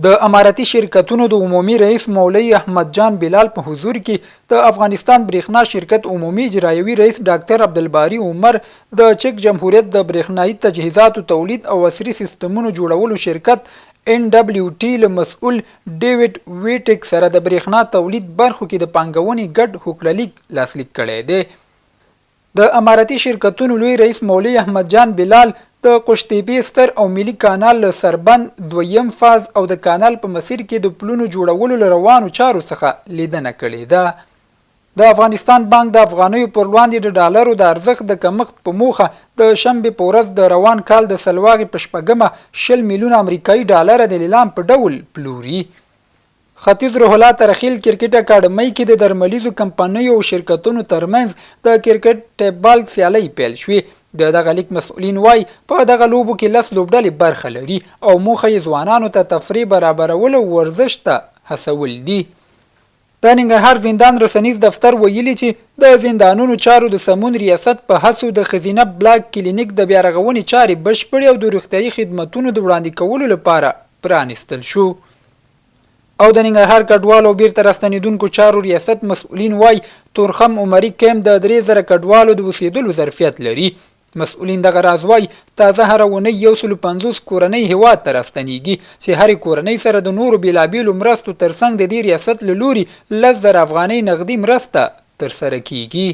د اماراتي شرکتونو د عمومي رئیس مولوي احمد جان بلال په حضور کې د افغانستان برېښنا شرکت عمومي اجرایوي رئیس ډاکټر عبدالباري عمر د چک جمهوریت د برېښنایي تجهیزاتو تولید او عصري سیستمونو جوړولو شرکت NWT له مسؤل ډیوډ ویټک سره د برېښنا تولید برخو کې د پانګونې ګډ هوکړلیک لاسلیک کړی دی. د اماراتي شرکتونو لوی رئیس مولوي احمد جان بلال د قشتېپې ستر او ملي کانال له سربند دویم فاز او د کانال په مسیر کې د پلونو جوړولو له روانو چارو څخه لیدنه کړې ده. د افغانستان بانک د افغانیو پر وړاندې د ډالرو د ارزښت د کمښت په موخه د شنبه په ورځ د روان کال د سلواغې په شپږمه 10 میلیون امریکایي ډالر د لیلام په ډول پلوري. ختیځ روحلا ترخیل کرکټ اکاډمۍ کې د درملیزو کمپنیو او شرکتونو ترمنځ د کرکټ ټیبال سیالۍ پیل شوې. دغه لیک مسؤلین وای په دغه لوبو کې 10 لوبډلې برخه لري او موخه یې ځوانانو ته تفریح برابرول او ورزش ته هڅول دي. د ننګرهار زندان رسنیز دفتر ویلي چې د زندانونو چارو د سمون ریاست په هڅو د خزینه بلاک کلینیک د بیا رغونې چارې بشپړې او د روغتیايي خدماتونو د وړاندې کولو لپاره پرانیستل شو. او د ننګرهار کډوالو بیرته راستنیدونکو چارو ریاست مسؤلین وای تورخم عمري کیمپ د 3000 کډوالو د اوسېدلو ظرفیت لري. مسؤلین دغه راز وای تازه هر اونۍ 150 کورنۍ هیواد ته راستنیږي چې هر کورنۍ سره د نورو بیلابیلو مرستو ترڅنګ د دې ریاست له لوري 10,000 افغانۍ نغدي مرسته ترسره کیږي.